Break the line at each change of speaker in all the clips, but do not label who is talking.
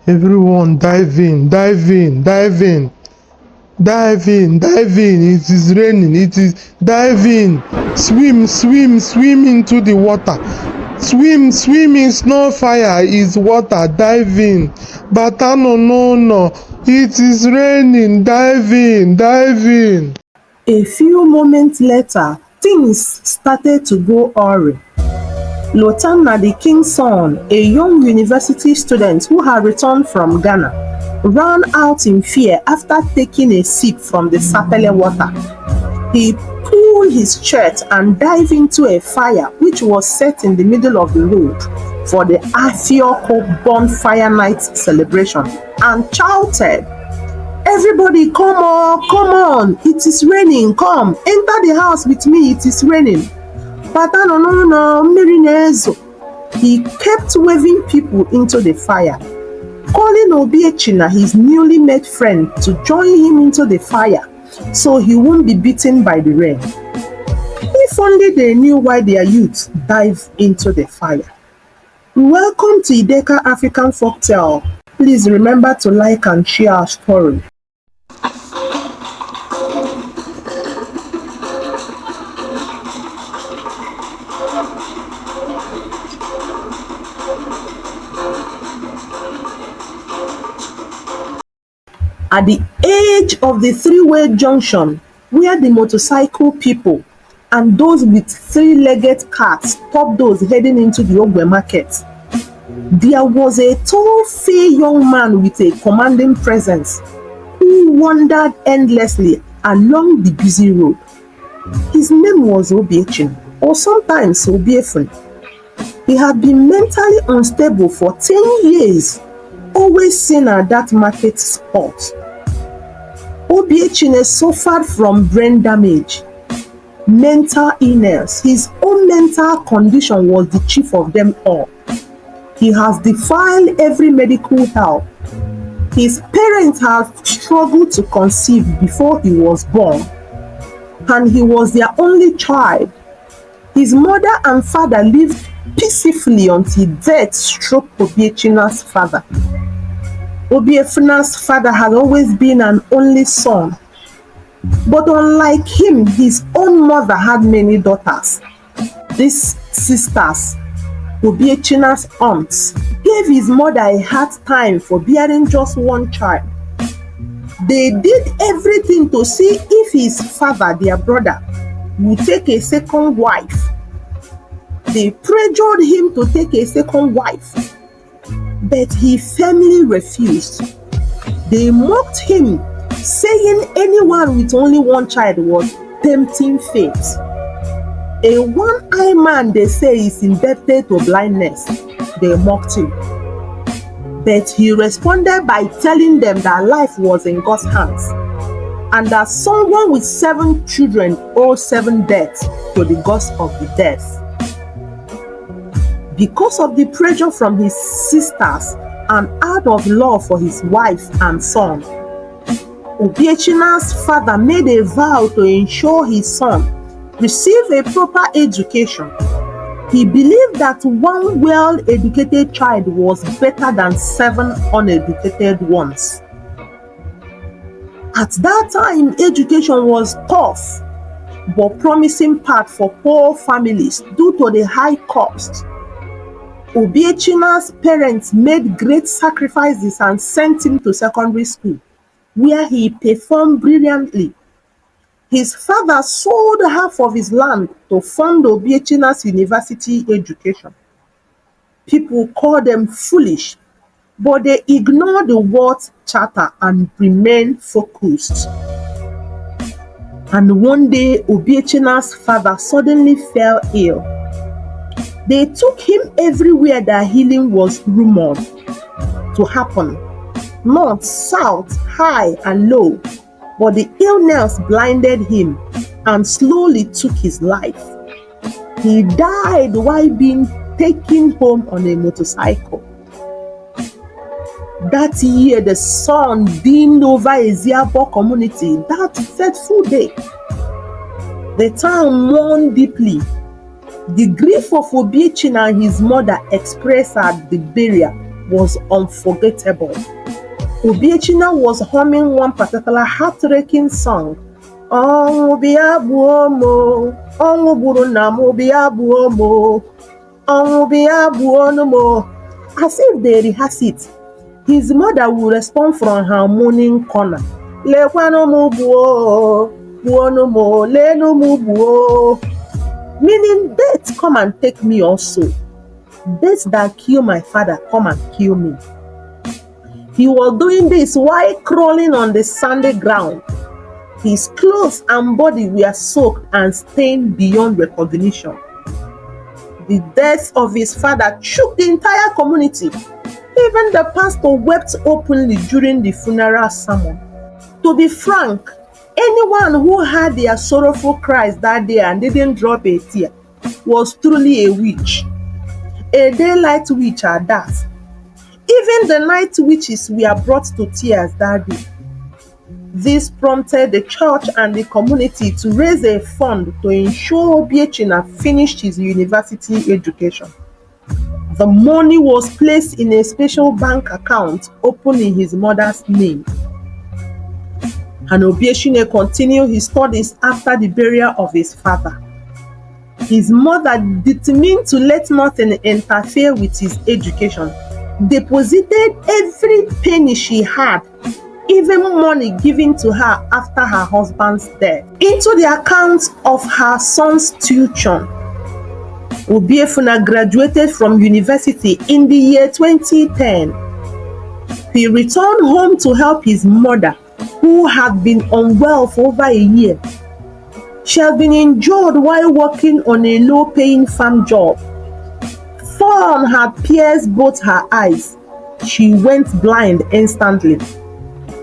Everyone dive in, dive in, dive in, dive in, dive in. It is raining. It is dive in. Swim, swim, swim into the water. Swim, swim in snow fire is water. Dive in. Bata no no no. It is raining. Dive in, dive in.
A few moments later, things started to go awry. Lotanna, the king's son, a young university student who had returned from Ghana, ran out in fear after taking a sip from the Sapele Water. He pulled his shirt and dived into a fire which was set in the middle of the road for the Ahia-Okụ bonfire night celebration and shouted, "Everybody come on, it is raining, come, enter the house with me, it is raining." But no, he kept waving people into the fire, calling Obiechina, his newly made friend, to join him into the fire so he won't be beaten by the rain. If only they knew why their youth dive into the fire. Welcome to Ideka African Folktales. Please remember to like and share our story. At the edge of the three-way junction, where the motorcycle people and those with three-legged cars stopped those heading into the Ogbe market, there was a tall, fair young man with a commanding presence who wandered endlessly along the busy road. His name was Obiechina, or sometimes Obiefun. He had been mentally unstable for 10 years, always seen at that market spot. Obiechina suffered from brain damage, mental illness. His own mental condition was the chief of them all. He has defied every medical help. His parents had struggled to conceive before he was born, and he was their only child. His mother and father lived peacefully until death struck Obiechina's father. Obiefina's father had always been an only son, but unlike him, his own mother had many daughters. These sisters, Obiechina's aunts, gave his mother a hard time for bearing just one child. They did everything to see if his father, their brother, would take a second wife. They pressured him to take a second wife, but he firmly refused. They mocked him, saying anyone with only one child was tempting fate. A one-eyed man, they say, is indebted to blindness. They mocked him. But he responded by telling them that life was in God's hands, and that someone with 7 children owed 7 deaths to the gods of the death. Because of the pressure from his sisters and out of love for his wife and son, Obiechina's father made a vow to ensure his son received a proper education. He believed that one well-educated child was better than 7 uneducated ones. At that time, education was tough but promising path for poor families due to the high cost. Obiechina's parents made great sacrifices and sent him to secondary school, where he performed brilliantly. His father sold half of his land to fund Obiechina's university education. People called them foolish, but they ignored the world's chatter and remained focused. And one day, Obiechina's father suddenly fell ill. They took him everywhere that healing was rumored to happen, north, south, high and low, but the illness blinded him and slowly took his life. He died while being taken home on a motorcycle. That year, the sun beamed over Eziabo community that fateful day. The town mourned deeply. The grief of Obiechina and his mother expressed at the burial was unforgettable. Obiechina was humming one particular heart-wrenching song. Ọnwụ bịa gbuo m o, ọnwụ gburu nna m bịa gbuo m o, ọnwụ bịa gbuo m o. As if they rehearse it, his mother would respond from her moaning corner. Lekwanụ m gbuo, gbuonu m o, lenu m gbuo. Meaning, death come and take me also. Death that kill my father come and kill me. He was doing this while crawling on the sandy ground. His clothes and body were soaked and stained beyond recognition. The death of his father shook the entire community. Even the pastor wept openly during the funeral sermon. To be frank, anyone who heard their sorrowful cries that day and didn't drop a tear was truly a witch. A daylight witch at that. Even the night witches were brought to tears that day. This prompted the church and the community to raise a fund to ensure Obiechina finished his university education. The money was placed in a special bank account opened in his mother's name. And Obiechina continued his studies after the burial of his father. His mother, determined to let nothing interfere with his education, deposited every penny she had, even money given to her after her husband's death, into the account of her son's tuition. Obiefuna graduated from university in the year 2010. He returned home to help his mother, who had been unwell for over a year. She had been injured while working on a low-paying farm job. Thorn had pierced both her eyes. She went blind instantly.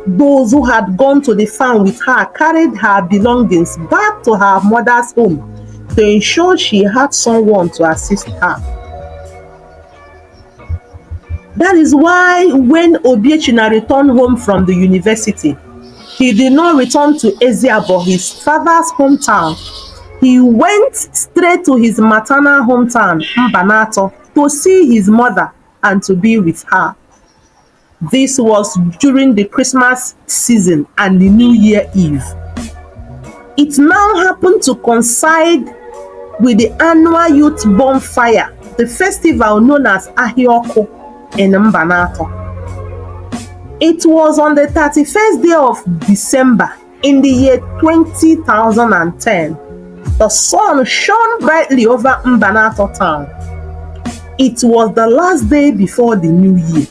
Those who had gone to the farm with her carried her belongings back to her mother's home to ensure she had someone to assist her. That is why when Obiechina returned home from the university, he did not return to Eziabo, his father's hometown. He went straight to his maternal hometown, Mbanato, to see his mother and to be with her. This was during the Christmas season and the New Year Eve. It now happened to coincide with the annual youth bonfire, the festival known as Ahia-Okụ in Mbanato. It was on the 31st day of December in the year 2010. The sun shone brightly over Mbanato town. It was the last day before the new year.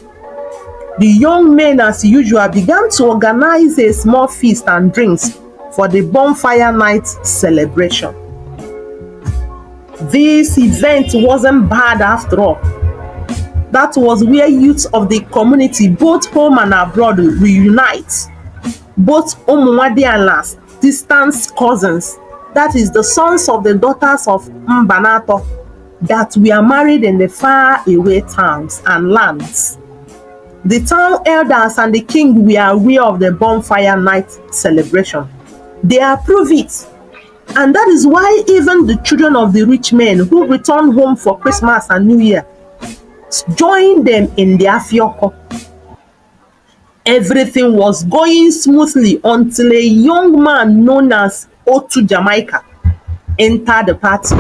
The young men, as usual, began to organize a small feast and drinks for the bonfire night celebration. This event wasn't bad after all. That was where youths of the community, both home and abroad, reunite. Both Omuwadi and Las, distant cousins, that is the sons of the daughters of Mbanato, that were married in the far-away towns and lands. The town elders and the king were aware of the bonfire night celebration. They approved it. And that is why even the children of the rich men who returned home for Christmas and New Year joined them in the Ahia-Okụ. Everything was going smoothly until a young man known as Otu Jamaica entered the party.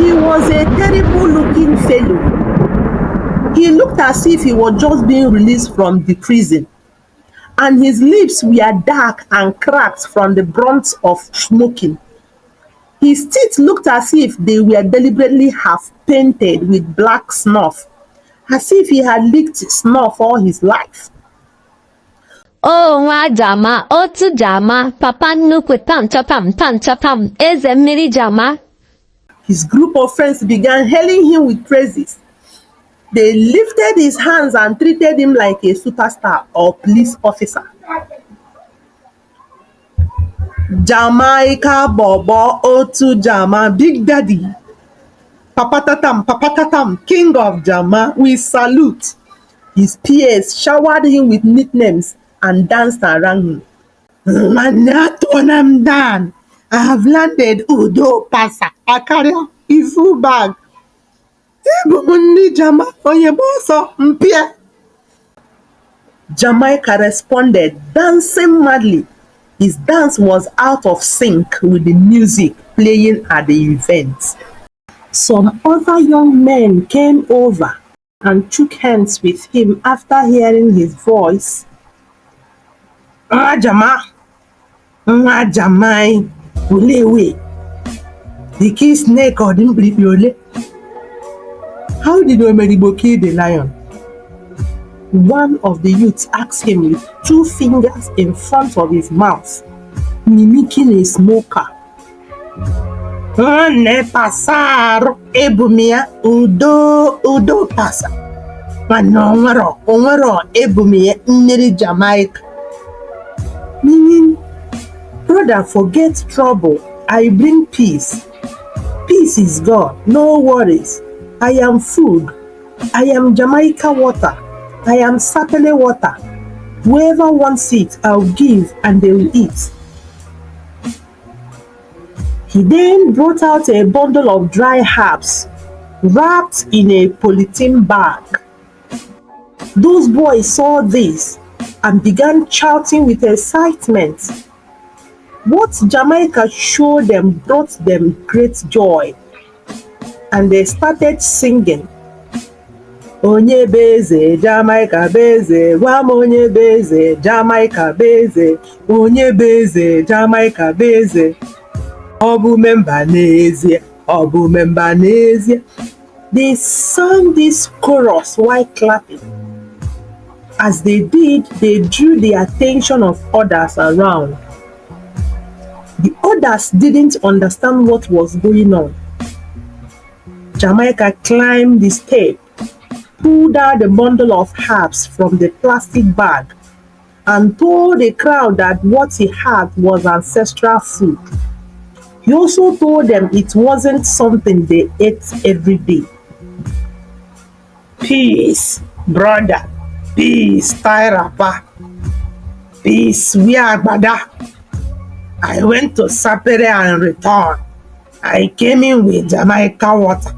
He was a terrible-looking fellow. He looked as if he was just being released from the prison, and his lips were dark and cracked from the brunt of smoking. His teeth looked as if they were deliberately half-painted with black snuff, as if he had licked snuff all his life.
Oh, nwa Jama, Otu Jama, papa nnukwu tam, eze mmiri Jama.
His group of friends began hailing him with praises. They lifted his hands and treated him like a superstar or police officer. Jamaica Bobo Otu Jama, Big Daddy, Papa Tatam, King of Jama, we salute. His peers showered him with nicknames and danced around him. Mbanato, I'm done. I have landed Udo Pasa. I carry a full bag. Jamaica responded, dancing madly. His dance was out of sync with the music playing at the event. Some other young men came over and shook hands with him after hearing his voice. Nwa Jamai, ulewe. The key snake or the How did Omeribo kill the lion? One of the youths asked him with 2 fingers in front of his mouth, mimicking a smoker. Ne pasar ebumia udo pasa. Mano onwero ebumia mmiri Jamaica. Meaning, brother, forget trouble. I bring peace. Peace is God. No worries. I am food. I am Jamaica water. I am Sapele water. Whoever wants it, I'll give and they will eat. He then brought out a bundle of dry herbs wrapped in a polythene bag. Those boys saw this and began shouting with excitement. What Jamaica showed them brought them great joy, and they started singing. Onye beze, Jamaica beze, wam onye beze, Jamaica beze, onye beze, Jamaica beze. Obu member n'ezie. They sang this chorus while clapping. As they did, they drew the attention of others around. The others didn't understand what was going on. Jamaica climbed the step, pulled out the bundle of herbs from the plastic bag, and told the crowd that what he had was ancestral food. He also told them it wasn't something they ate every day. Peace, brother. Peace, Tairapa. Peace, Wiagbada. I went to Sapele and returned. I came in with Jamaica water.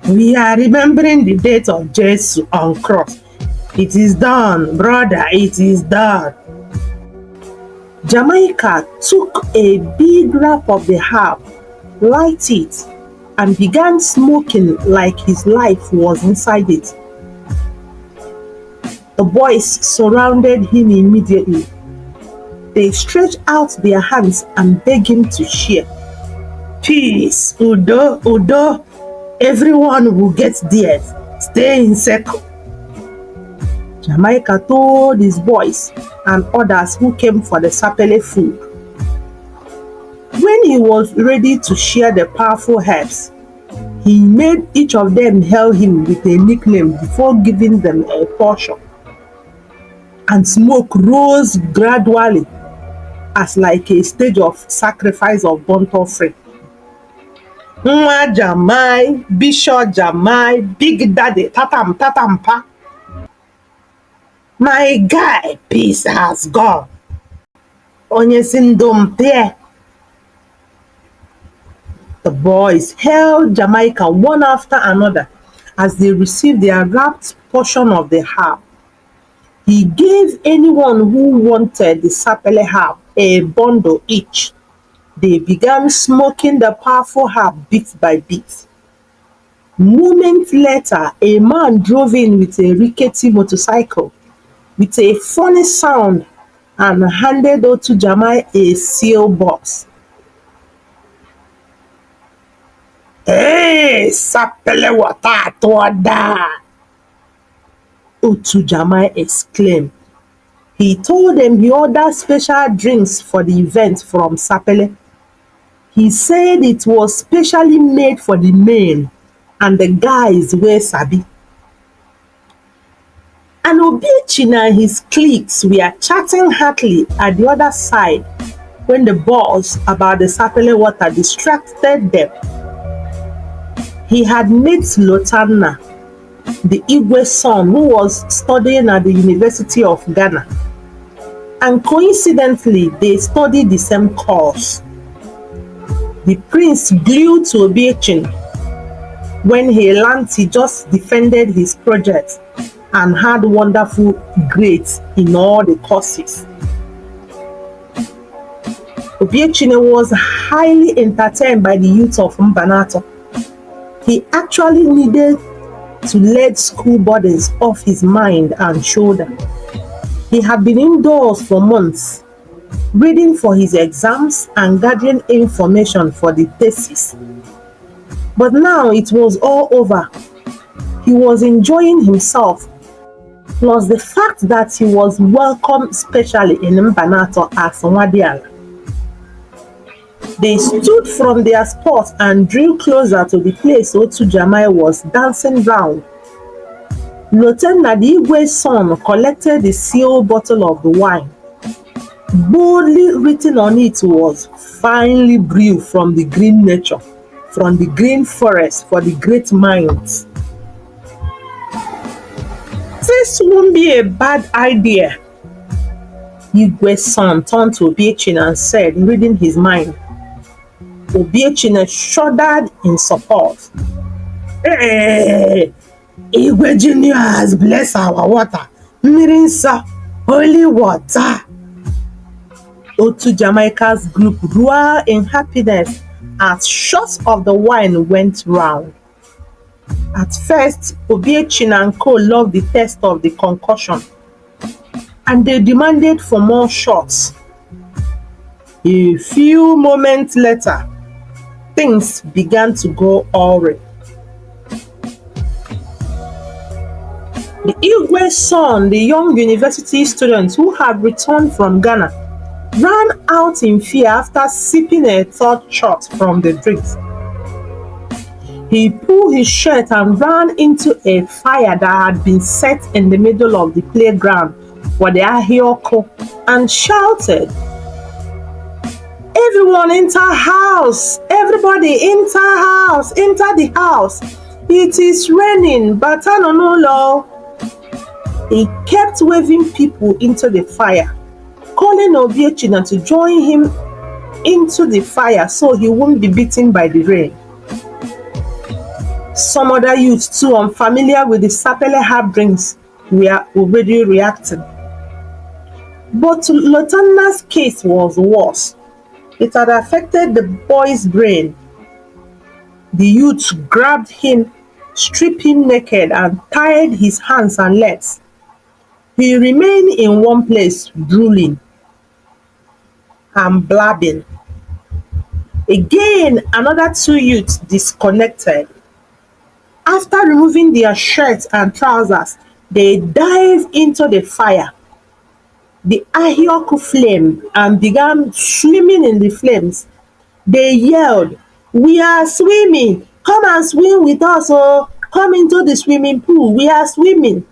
We are remembering the date of Jesus on cross. It is done, brother, it is done. Jamaica took a big wrap of the herb, lighted it, and began smoking like his life was inside it. The boys surrounded him immediately. They stretched out their hands and begged him to share. Peace, Udo, everyone will get theirs. Stay in circle. Jamaica told his boys and others who came for the Sapele food. When he was ready to share the powerful herbs, he made each of them hail him with a nickname before giving them a portion. And smoke rose gradually as like a stage of sacrifice of burnt offering. Nwa Jamai, Bishop Jamai, Big Daddy, tatampa. My guy, peace has gone. Onye sindompe. The boys held Jamaica one after another as they received their wrapped portion of the herb. He gave anyone who wanted the Sapele herb a bundle each. They began smoking the powerful herb bit by bit. Moments later, a man drove in with a rickety motorcycle with a funny sound and handed Otu Jamai a seal box. Hey, Sapele Water toda! Otu Jamai exclaimed. He told them he ordered special drinks for the event from Sapele. He said it was specially made for the men and the guys wey sabi. And Obiechina and his cliques were chatting heartily at the other side when the buzz about the Sapele water distracted them. He had met Lotanna, the Igwe's son who was studying at the University of Ghana. And coincidentally, they studied the same course. The prince blew to Obiechina. When he learned, he just defended his project and had wonderful grades in all the courses. Obiechina was highly entertained by the youth of Mbanato. He actually needed to let school burdens off his mind and shoulder. He had been indoors for months, reading for his exams and gathering information for the thesis. But now it was all over. He was enjoying himself, plus the fact that he was welcome specially in Mbanato as Nwadiala. They stood from their spot and drew closer to the place Otu Jamai was dancing round. Lieutenant Igwe's son collected the sealed bottle of the wine. Boldly written on it was, "Finely brewed from the green nature, from the green forest for the great minds." This won't be a bad idea. Igwe's son turned to Obiechina and said, reading his mind. Obiechina shuddered in support. "Hey, Igwe Junior has blessed our water. Mirinsa, holy water." Otu Jamaica's group roared in happiness as shots of the wine went round. At first, Obiechina and co loved the taste of the concoction, and they demanded for more shots. A few moments later, things began to go awry. The Igwe's son, the young university student who had returned from Ghana, ran out in fear after sipping a third shot from the drinks. He pulled his shirt and ran into a fire that had been set in the middle of the playground for the Ahia-Okụ and shouted, "Everyone enter house! Everybody enter house! Enter the house! It is raining, but no." He kept waving people into the fire, calling Obiechina to join him into the fire so he won't be beaten by the rain. Some other youths too, unfamiliar with the Sapele herb drinks, were already reacting. But Lieutenant's case was worse. It had affected the boy's brain. The youths grabbed him, stripped him naked, and tied his hands and legs. He remained in one place, drooling and blabbing. Again, another two youths disconnected. After removing their shirts and trousers, they dived into the fire, the Ahia-Okụ flame, and began swimming in the flames. They yelled, "We are swimming! Come and swim with us, oh! Come into the swimming pool, we are swimming!"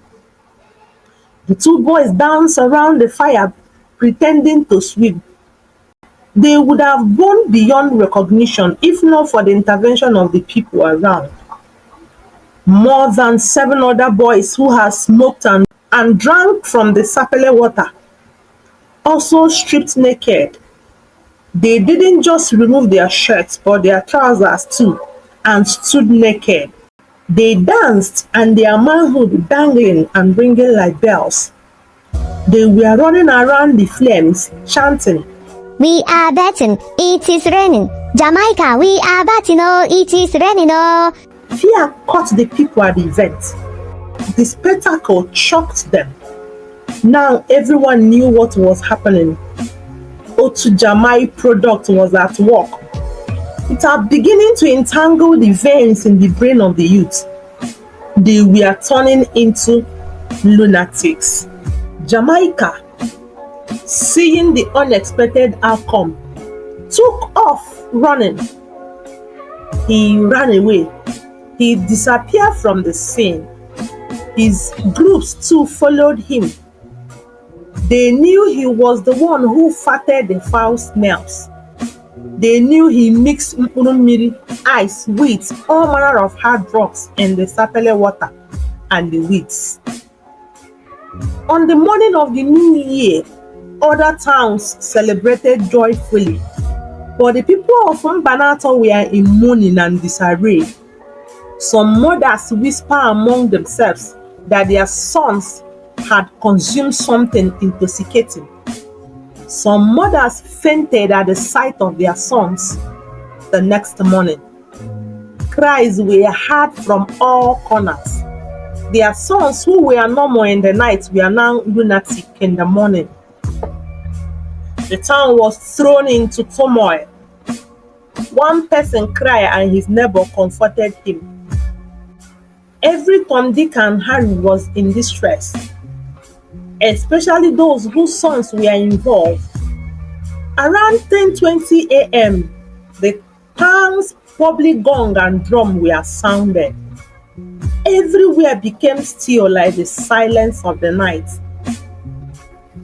The two boys danced around the fire, pretending to swim. They would have gone beyond recognition if not for the intervention of the people around. More than 7 other boys who had smoked and drank from the Sapele Water also stripped naked. They didn't just remove their shirts but their trousers too and stood naked. They danced and their manhood dangling and ringing like bells. They were running around the flames chanting,
"We are betting, it is raining. Jamaica, we are betting, oh, it is raining, oh."
Fear caught the people at the event. The spectacle shocked them. Now everyone knew what was happening. Otu Jamai product was at work. It was beginning to entangle the veins in the brain of the youth. They were turning into lunatics. Jamaica, seeing the unexpected outcome, took off running. He ran away. He disappeared from the scene. His groups too followed him. They knew he was the one who farted the foul smells. They knew he mixed mkpurumiri, ice, wheat, all manner of hard drugs in the Sapele water and the weeds. On the morning of the new year, other towns celebrated joyfully, but the people of Mbanato were in mourning and disarray. Some mothers whisper among themselves that their sons had consumed something intoxicating. Some mothers fainted at the sight of their sons the next morning. Cries were heard from all corners. Their sons who were normal in the night were now lunatic in the morning. The town was thrown into turmoil. One person cried and his neighbor comforted him. Every Tom, Dick and Harry was in distress, especially those whose sons were involved. Around 10:20 a.m., the town's public gong and drum were sounded. Everywhere became still like the silence of the night.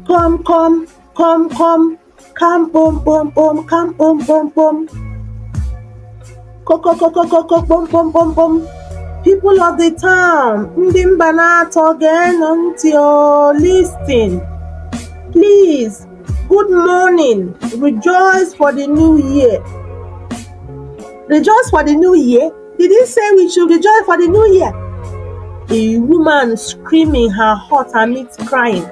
Come, come, come, come, come, boom, boom, boom, come, boom, boom, boom. Koko, koko, koko, boom, boom, boom, boom. People of the town, Mbanato, listen. Please, good morning. Rejoice for the new year. Rejoice for the new year? Did he say we should rejoice for the new year? A woman screaming her heart amidst crying.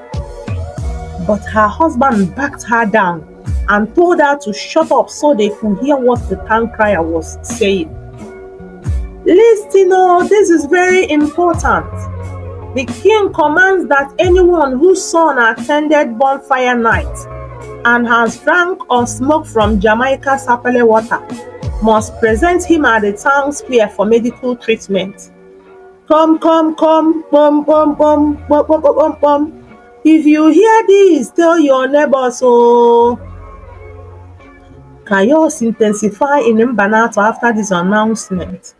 But her husband backed her down and told her to shut up so they could hear what the town crier was saying. Listen, this is very important. The king commands that anyone whose son attended bonfire night and has drank or smoked from Jamaica Sapele Water must present him at the town square for medical treatment. Come, come, come, bum, bum, bum, bum, bum, bum, bum, bum. If you hear this, tell your neighbors. Chaos intensified in Mbanato after this announcement.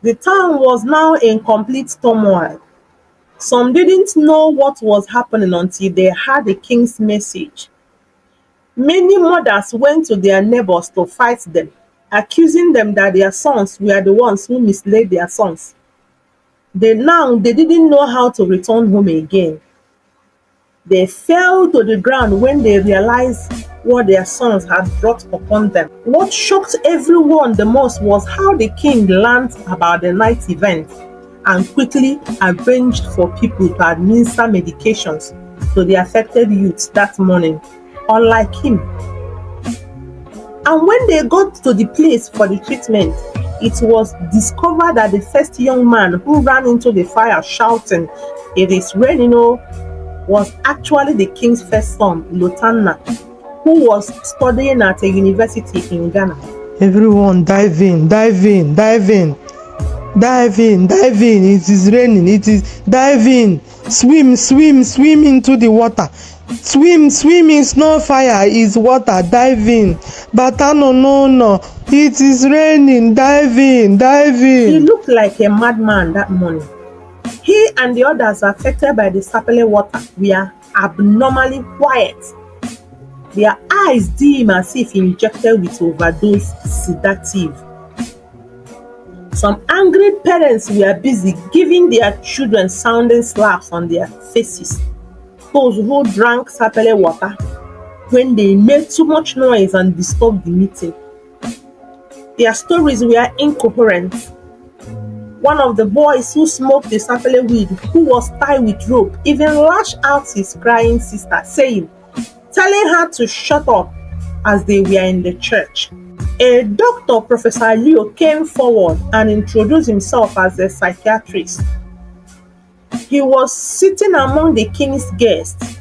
The town was now in complete turmoil. Some didn't know what was happening until they heard the king's message. Many mothers went to their neighbors to fight them, accusing them that their sons were the ones who misled their sons. They didn't know how to return home again. They fell to the ground when they realized what their sons had brought upon them. What shocked everyone the most was how the king learned about the night event and quickly arranged for people to administer medications to the affected youths that morning, unlike him. And when they got to the place for the treatment, it was discovered that the first young man who ran into the fire shouting, "It is raining," was actually the king's first son, Lotana, who was studying at a university in Ghana.
Everyone dive in, dive in, dive in. Dive in, dive in. It is raining. It is dive in. Swim, swim, swim into the water. Swim, swim is not fire, it's water. Dive in. But no. It is raining. Dive in, dive in.
He looked like a madman that morning. He and the others affected by the Sapele Water were abnormally quiet. Their eyes dim as if injected with overdose sedative. Some angry parents were busy giving their children sounding slaps on their faces. Those who drank Sapele Water when they made too much noise and disturbed the meeting. Their stories were incoherent. One of the boys who smoked the Sapele weed, who was tied with rope, even lashed out his crying sister, telling her to shut up as they were in the church. A doctor, Professor Leo, came forward and introduced himself as a psychiatrist. He was sitting among the king's guests.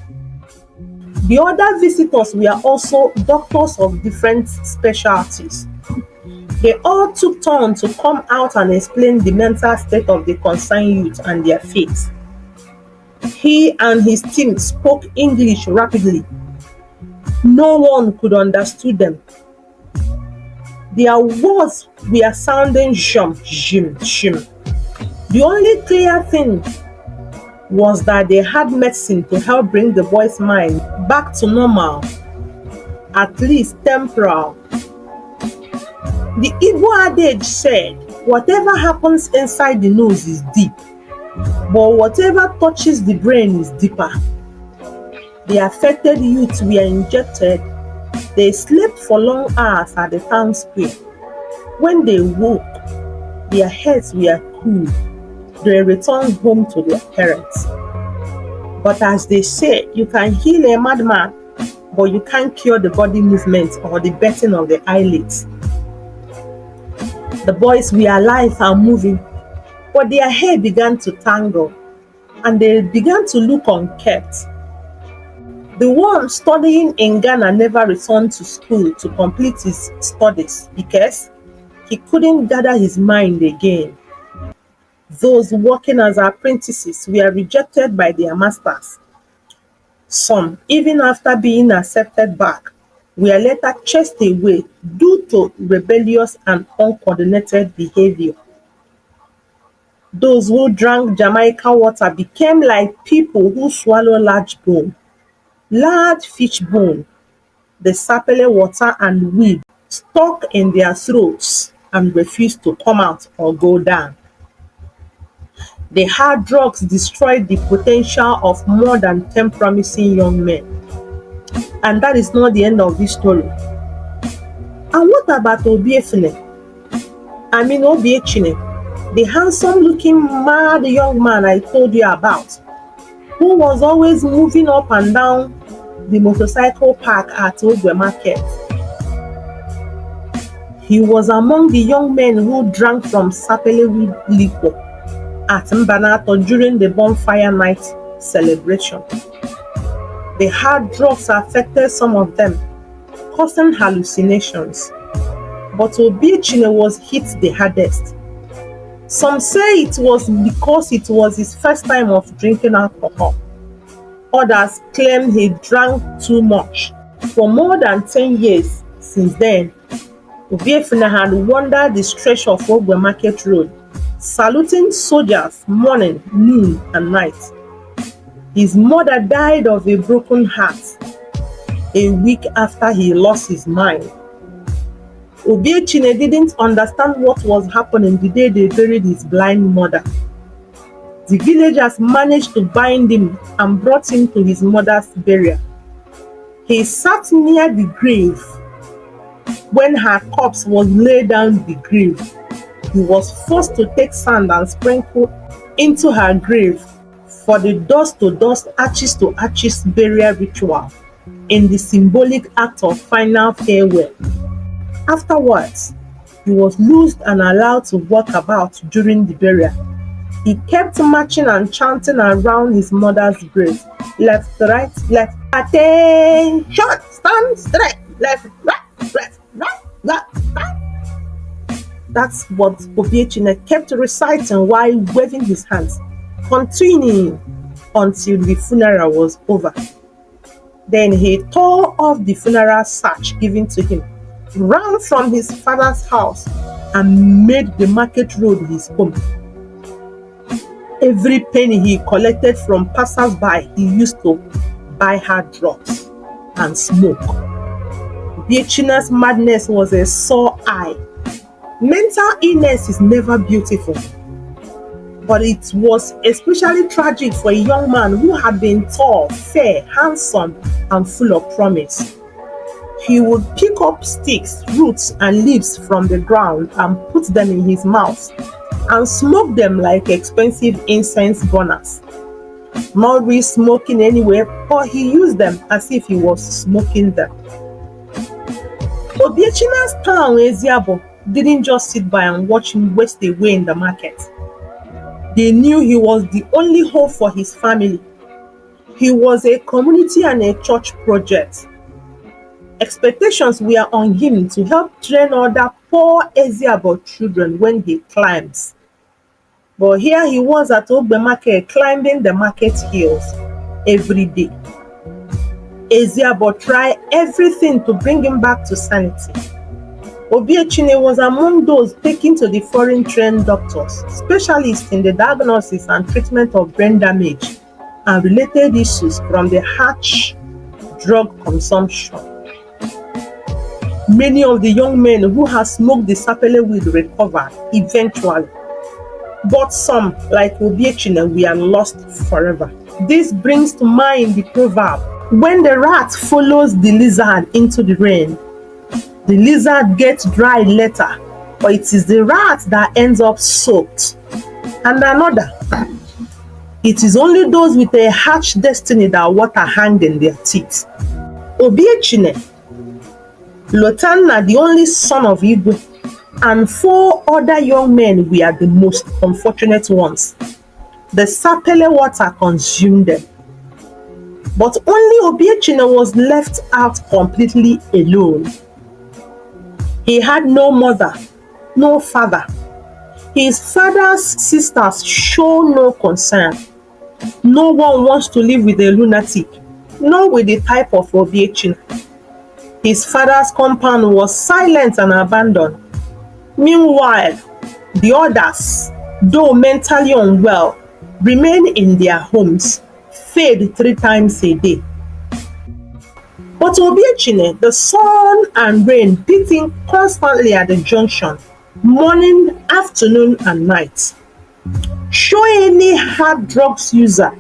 The other visitors were also doctors of different specialties. They all took turns to come out and explain the mental state of the concerned youth and their faith. He and his team spoke English rapidly. No one could understand them. Their words were sounding shum. The only clear thing was that they had medicine to help bring the boy's mind back to normal, at least temporal. The Igbo adage said, whatever happens inside the nose is deep, but whatever touches the brain is deeper. The affected youths were injected. They slept for long hours at the town square. When they woke, Their heads were cool. They returned home to their parents. But as they say, you can heal a madman, but you can't cure the body movements or the betting of the eyelids. The boys were alive and moving, but their hair began to tangle and they began to look unkempt. The one studying in Ghana never returned to school to complete his studies because he couldn't gather his mind again. Those working as apprentices were rejected by their masters. Some, even after being accepted back, were later chased away due to rebellious and uncoordinated behavior. Those who drank Jamaica water became like people who swallow large fish bone, the Sapele water and weed stuck in their throats and refused to come out or go down. The hard drugs destroyed the potential of more than 10 promising young men. And that is not the end of this story. And what about Obiechina, the handsome looking mad young man I told you about, who was always moving up and down the motorcycle park at Ogwe Market? He was among the young men who drank from Sapele liquor at Mbanato during the bonfire night celebration. The hard drugs affected some of them, causing hallucinations. But Obiechina was hit the hardest. Some say it was because it was his first time of drinking alcohol. Others claim he drank too much. For more than 10 years since then, Obiechina had wandered the stretch of Ogwe Market Road, saluting soldiers morning, noon, and night. His mother died of a broken heart a week after he lost his mind. Obiechina didn't understand what was happening the day they buried his blind mother. The villagers managed to bind him and brought him to his mother's burial. He sat near the grave. When her corpse was laid down the grave, he was forced to take sand and sprinkle into her grave for the dust-to-dust, ashes-to-ashes burial ritual in the symbolic act of final farewell. Afterwards, he was loosed and allowed to walk about during the burial. He kept marching and chanting around his mother's grave. Left, right, attention, stand straight, left, right. That's what Obiechina kept reciting while waving his hands, continuing until the funeral was over. Then he tore off the funeral sash given to him, ran from his father's house, and made the market road his home. Every penny he collected from passers-by, he used to buy hard drugs and smoke. Obiechina's madness was a sore eye. Mental illness is never beautiful, but it was especially tragic for a young man who had been tall, fair, handsome, and full of promise. He would pick up sticks, roots, and leaves from the ground and put them in his mouth and smoke them like expensive incense burners. Not really smoking anyway, but he used them as if he was smoking them. Obiechina's town, Eziabo, didn't just sit by and watch him waste away in the market. They knew he was the only hope for his family. He was a community and a church project. Expectations were on him to help train other poor Eziabo children when he climbs. But here he was at Ogbe Market, climbing the market hills every day. Eziabo tried everything to bring him back to sanity. Obiechina was among those taken to the foreign trained doctors, specialists in the diagnosis and treatment of brain damage and related issues from the harsh drug consumption. Many of the young men who had smoked the Sapele weed recovered eventually, but some, like Obiechina, were lost forever. This brings to mind the proverb, when the rat follows the lizard into the rain, the lizard gets dry later or it is the rat that ends up soaked. And another, it is only those with a harsh destiny that water hang in their teeth. Obiechina, Lotanna, the only son of Igbo, and 4 other young men were the most unfortunate ones. The Sapele Water consumed them. But only Obiechina was left out completely alone. He had no mother, no father. His father's sisters show no concern. No one wants to live with a lunatic, nor with the type of Obiechina. His father's compound was silent and abandoned. Meanwhile, the others, though mentally unwell, remain in their homes, fed 3 times a day. But Obiechina, the sun and rain beating constantly at the junction, morning, afternoon, and night. Show any hard drugs user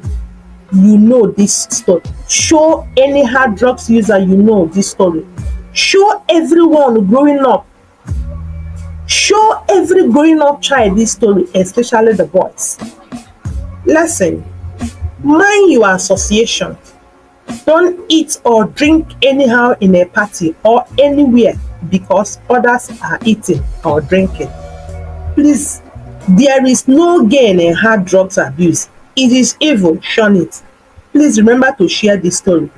you know this story. Show any hard drugs user you know this story. Show everyone growing up. Show every growing up child this story, especially the boys. Lesson: mind your association. Don't eat or drink anyhow in a party or anywhere because others are eating or drinking. Please, there is no gain in hard drugs abuse. It is evil, shun it. Please remember to share this story.